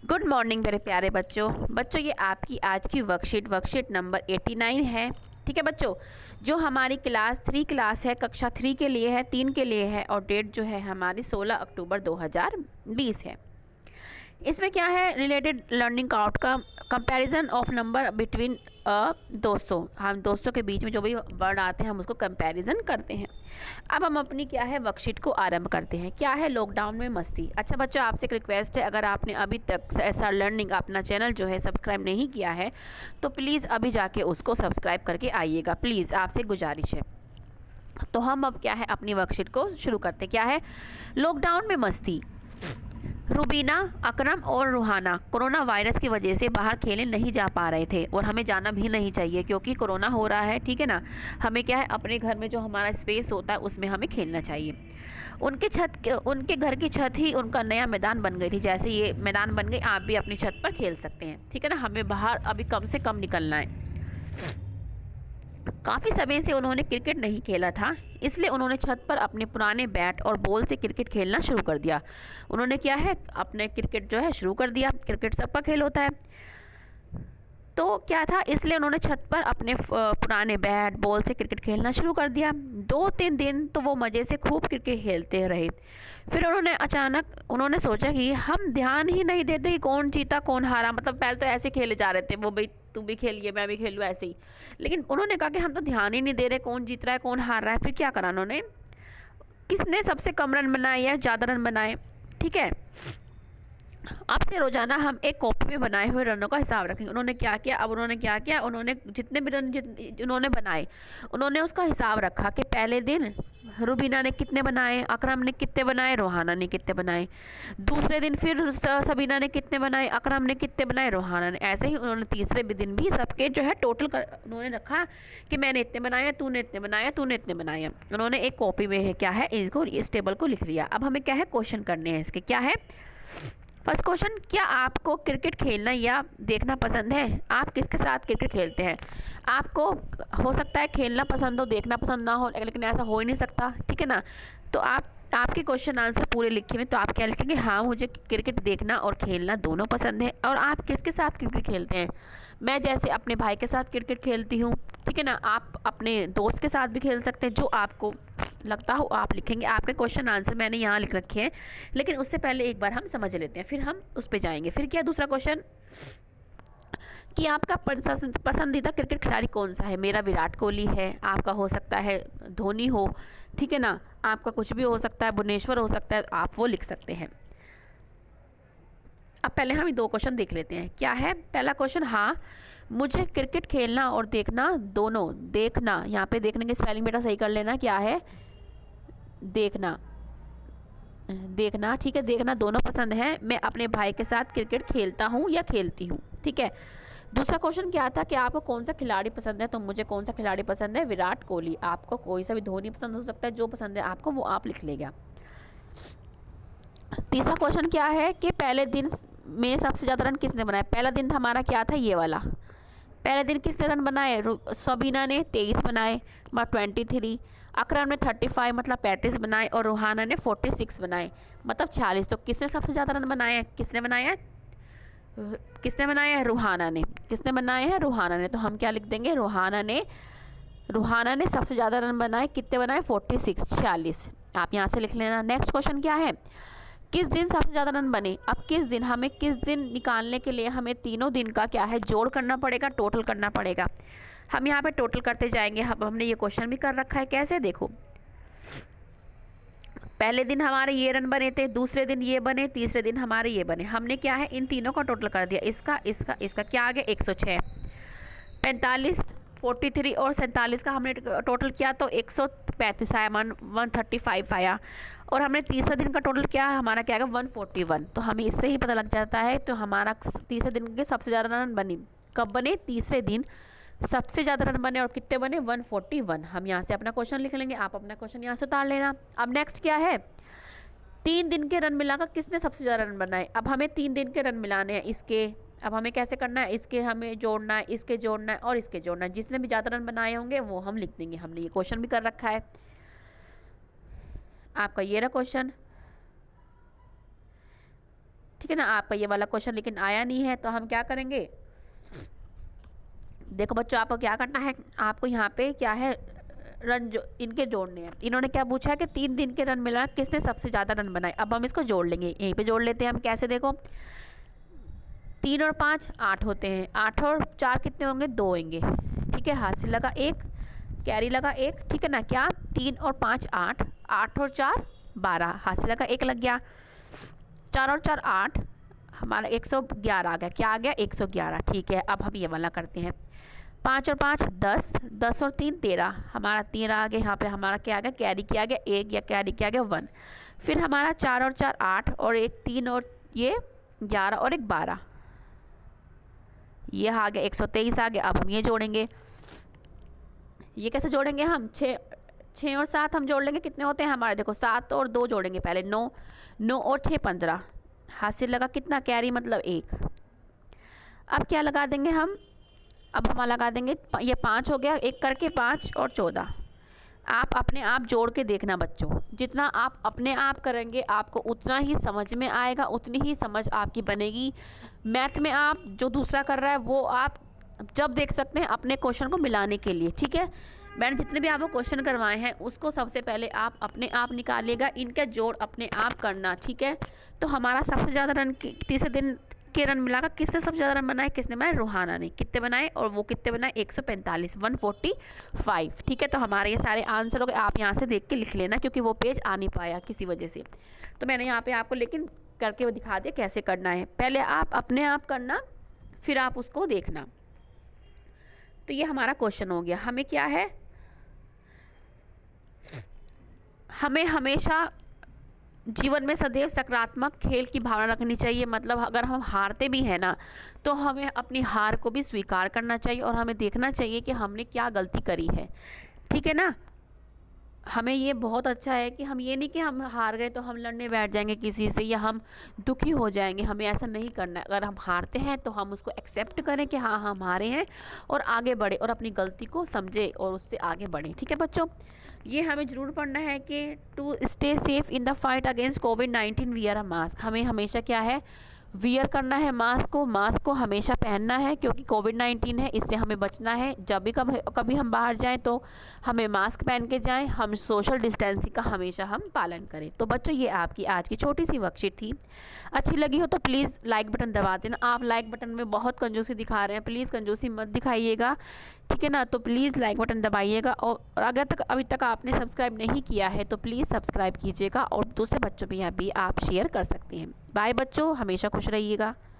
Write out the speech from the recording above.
Good morning मेरे प्यारे बच्चों ये आपकी आज की वर्कशीट नंबर 89 है। ठीक है बच्चों, जो हमारी क्लास है, कक्षा 3 के लिए है, 3 के लिए है और डेट जो है हमारी 16 अक्टूबर 2020 है। इसमें क्या है, related learning outcome, comparison of number between 200। हम 200 के बीच में जो भी वर्ड आते हैं हम उसको कंपैरिजन करते हैं। अब हम अपनी क्या है वर्कशीट को आरंभ करते हैं। क्या है, लॉकडाउन में मस्ती। अच्छा बच्चों, आपसे एक रिक्वेस्ट है, अगर आपने अभी तक ऐसा लर्निंग अपना चैनल जो है सब्सक्राइब नहीं किया है तो प्लीज़ अभी जाके उसको सब्सक्राइब करके आइएगा, प्लीज़ आपसे गुजारिश है। तो हम अब क्या है अपनी वर्कशीट को शुरू करते। क्या है, लॉकडाउन में मस्ती। रुबीना, अकरम और रूहाना कोरोना वायरस की वजह से बाहर खेलने नहीं जा पा रहे थे और हमें जाना भी नहीं चाहिए क्योंकि कोरोना हो रहा है। ठीक है ना, हमें क्या है अपने घर में जो हमारा स्पेस होता है उसमें हमें खेलना चाहिए। उनके घर की छत ही उनका नया मैदान बन गई थी। जैसे ये मैदान बन गई, आप भी अपनी छत पर खेल सकते हैं। ठीक है ना, हमें बाहर अभी कम से कम निकलना है। काफ़ी समय से उन्होंने क्रिकेट नहीं खेला था, इसलिए उन्होंने छत पर अपने पुराने बैट और बॉल से क्रिकेट खेलना शुरू कर दिया। उन्होंने क्या है अपने क्रिकेट जो है शुरू कर दिया। क्रिकेट सबका खेल होता है, तो क्या था, इसलिए उन्होंने छत पर अपने पुराने बैट बॉल से क्रिकेट खेलना शुरू कर दिया। 2-3 दिन तो वो मज़े से खूब क्रिकेट खेलते रहे। फिर उन्होंने सोचा कि हम ध्यान ही नहीं देते कि कौन जीता कौन हारा। मतलब पहले तो ऐसे खेले जा रहे थे, वो भाई तुम भी खेलिए मैं भी खेलूँ ऐसे ही। लेकिन उन्होंने कहा कि हम तो ध्यान ही नहीं दे रहे कौन जीत रहा है कौन हार रहा है। फिर क्या करा उन्होंने, किसने सबसे कम रन बनाए या ज़्यादा रन बनाए। ठीक है, अब से रोजाना हम एक कॉपी में बनाए हुए रनों का हिसाब रखेंगे। उन्होंने क्या किया, उन्होंने जितने भी रन उन्होंने बनाए उन्होंने उसका हिसाब रखा कि पहले दिन रुबीना ने कितने बनाए, अकरम ने कितने बनाए, रोहाना ने कितने बनाए। दूसरे दिन फिर सबीना ने कितने बनाए, अकरम ने कितने बनाए, रोहाना ने। ऐसे ही उन्होंने तीसरे दिन भी सबके जो है टोटल उन्होंने रखा कि मैंने इतने बनाए, तूने इतने बनाए, तूने इतने बनाए। उन्होंने एक कॉपी में क्या है इसको इस टेबल को लिख लिया। अब हमें क्या है क्वेश्चन करने हैं इसके। क्या है फर्स्ट क्वेश्चन, क्या आपको क्रिकेट खेलना या देखना पसंद है? आप किसके साथ क्रिकेट खेलते हैं? आपको हो सकता है खेलना पसंद हो देखना पसंद ना हो, लेकिन ऐसा हो ही नहीं सकता। ठीक है ना, तो आपके क्वेश्चन आंसर पूरे लिखे में तो आप क्या लिखेंगे, हाँ मुझे क्रिकेट देखना और खेलना दोनों पसंद है। और आप किसके साथ क्रिकेट खेलते हैं? मैं जैसे अपने भाई के साथ क्रिकेट खेलती हूँ। ठीक है ना, आप अपने दोस्त के साथ भी खेल सकते हैं, जो आपको लगता हो आप लिखेंगे। आपके क्वेश्चन आंसर मैंने यहाँ लिख रखे हैं, लेकिन उससे पहले एक बार हम समझ लेते हैं, फिर हम उस पर जाएंगे। फिर क्या दूसरा क्वेश्चन, कि आपका पसंदीदा क्रिकेट खिलाड़ी कौन सा है? मेरा विराट कोहली है, आपका हो सकता है धोनी हो। ठीक है ना, आपका कुछ भी हो सकता है, भुवनेश्वर हो सकता है, आप वो लिख सकते हैं। अब पहले हम ये दो क्वेश्चन देख लेते हैं। क्या है पहला क्वेश्चन, हाँ मुझे क्रिकेट खेलना और देखना दोनों, देखना यहाँ पे देखने की स्पेलिंग बेटा सही कर लेना। क्या है, देखना, देखना। ठीक है, देखना दोनों पसंद है। मैं अपने भाई के साथ क्रिकेट खेलता हूँ या खेलती हूँ। ठीक है, दूसरा क्वेश्चन क्या था कि आपको कौन सा खिलाड़ी पसंद है? तो मुझे कौन सा खिलाड़ी पसंद है, विराट कोहली। आपको कोई सा भी, धोनी पसंद हो सकता है, जो पसंद है आपको वो आप लिख लेगा। तीसरा क्वेश्चन क्या है कि पहले दिन में सबसे ज़्यादा रन किसने बनाए? पहला दिन हमारा क्या था, ये वाला। पहले दिन किसने रन बनाए? सबीना ने 23 बनाए, मतलब 23। अकरम ने 35 मतलब 35 बनाए और रूहाना ने 46 बनाए मतलब 46। तो किसने सबसे ज़्यादा रन बनाए हैं? किसने बनाए हैं? रूहाना ने। किसने बनाए हैं? रूहाना ने। तो हम क्या लिख देंगे, रूहाना ने सबसे ज़्यादा रन बनाए। कितने बनाए? 46, 46। आप यहाँ से लिख लेना। नेक्स्ट क्वेश्चन क्या है, किस दिन सबसे ज़्यादा रन बने? अब किस दिन निकालने के लिए हमें तीनों दिन का क्या है जोड़ करना पड़ेगा, टोटल करना पड़ेगा। हम यहाँ पे टोटल करते जाएंगे। हमने ये क्वेश्चन भी कर रखा है। कैसे, देखो पहले दिन हमारे ये रन बने थे, दूसरे दिन ये बने, तीसरे दिन हमारे ये बने। हमने क्या है इन तीनों का टोटल कर दिया। इसका क्या आ गया, 106। 45, 43 और 47 का हमने टोटल किया तो 135 आया, 135 आया। और हमने तीसरे दिन का टोटल किया, हमारा क्या आएगा, 141। तो हमें इससे ही पता लग जाता है। तो हमारा तीसरे दिन के सबसे ज़्यादा रन बने कब बने, तीसरे दिन सबसे ज़्यादा रन बने। और कितने बने, 141। हम यहाँ से अपना क्वेश्चन लिख लेंगे, आप अपना क्वेश्चन यहाँ से उतार लेना। अब नेक्स्ट क्या है, 3 दिन के रन मिलाकर किसने सबसे ज़्यादा रन बनाए? अब हमें 3 दिन के रन मिलाने हैं इसके। अब हमें कैसे करना है, इसके हमें जोड़ना है, इसके जोड़ना है और इसके जोड़ना है। जिसने भी ज़्यादा रन बनाए होंगे वो हम लिख देंगे। हमने ये क्वेश्चन भी कर रखा है। आपका ये रहा क्वेश्चन। ठीक है ना। आपका ये वाला क्वेश्चन लेकिन आया नहीं है, तो हम क्या करेंगे, देखो बच्चों आपको क्या करना है, आपको यहाँ पे क्या है, रन जो इनके जोड़ने हैं। इन्होंने क्या पूछा है कि 3 दिन के रन मिला, किसने सबसे ज़्यादा रन बनाए। अब हम इसको जोड़ लेंगे, यहीं पे जोड़ लेते हैं हम। कैसे, देखो 3 और 5 8 होते हैं, 8 और 4 कितने होंगे, 2 होंगे। ठीक है, हाथ से लगा 1, कैरी लगा 1, ठीक है ना। क्या 3 और 5 8, 8 और 4 12, हाथ से लगा 1 लग गया। 4 और 4 8, हमारा 111 आ गया। क्या आ गया, 111। ठीक है, अब हम ये वाला करते हैं। 5 और 5 10, 10 और 3 13, हमारा 3 आ गया। यहाँ पे हमारा क्या आ गया, कैरी किया गया 1, या कैरी किया गया 1। फिर हमारा 4 और 4 8, और 1 3 और ये 11 और 1 12, ये आ गया 123 आ गया। अब हम ये जोड़ेंगे, ये कैसे जोड़ेंगे हम, 6 और 7 हम जोड़ लेंगे, कितने होते हैं हमारे, देखो 7 और 2 जोड़ेंगे पहले, 9, 9 और 6 15, हाथ से लगा कितना, कैरी मतलब 1। अब क्या लगा देंगे हम, अब हम लगा देंगे, ये 5 हो गया, एक करके 5 और 14। आप अपने आप जोड़ के देखना बच्चों, जितना आप अपने आप करेंगे आपको उतना ही समझ में आएगा, उतनी ही समझ आपकी बनेगी। मैथ में आप जो दूसरा कर रहा है वो आप जब देख सकते हैं अपने क्वेश्चन को मिलाने के लिए। ठीक है, मैंने जितने भी आपको क्वेश्चन करवाए हैं उसको सबसे पहले आप अपने आप निकालिएगा, इनका जोड़ अपने आप करना। ठीक है, तो हमारा सबसे ज़्यादा रन तीसरे दिन के रन मिलाकर किसने सबसे ज़्यादा रन बनाए, किसने बनाए, रोहाना ने। कितने बनाए, और वो कितने बनाए, 145, 145। ठीक है, तो हमारे ये सारे आंसर हो गए। आप यहाँ से देख के लिख लेना, क्योंकि वो पेज आ नहीं पाया किसी वजह से, तो मैंने यहाँ पे आपको लेकिन करके वो दिखा दिया कैसे करना है। पहले आप अपने आप करना, फिर आप उसको देखना। तो ये हमारा क्वेश्चन हो गया। हमें क्या है, हमें हमेशा जीवन में सदैव सकारात्मक खेल की भावना रखनी चाहिए। मतलब अगर हम हारते भी हैं ना, तो हमें अपनी हार को भी स्वीकार करना चाहिए, और हमें देखना चाहिए कि हमने क्या गलती करी है। ठीक है ना, हमें ये बहुत अच्छा है कि हम ये नहीं कि हम हार गए तो हम लड़ने बैठ जाएंगे किसी से, या हम दुखी हो जाएंगे, हमें ऐसा नहीं करना है। अगर हम हारते हैं तो हम उसको एक्सेप्ट करें कि हाँ हम हारे हैं, और आगे बढ़े, और अपनी गलती को समझे और उससे आगे बढ़ें। ठीक है बच्चों, ये हमें ज़रूर पढ़ना है कि to stay safe in the fight against कोविड-19 वियर अ मास्क। हमें हमेशा क्या है, वियर करना है मास्क को हमेशा पहनना है, क्योंकि कोविड-19 है, इससे हमें बचना है। जब भी कभी हम बाहर जाएं तो हमें मास्क पहन के जाएं, हम सोशल डिस्टेंसिंग का हमेशा हम पालन करें। तो बच्चों ये आपकी आज की छोटी सी वर्कशीट थी। अच्छी लगी हो तो प्लीज़ लाइक बटन दबा देना। आप लाइक बटन में बहुत कंजूसी दिखा रहे हैं, प्लीज़ कंजूसी मत दिखाइएगा। ठीक है ना, तो प्लीज़ लाइक बटन दबाइएगा, और अगर अभी तक आपने सब्सक्राइब नहीं किया है तो प्लीज़ सब्सक्राइब कीजिएगा, और दूसरे बच्चों भी आप शेयर कर सकते हैं। बाय बच्चों, हमेशा खुश रहिएगा।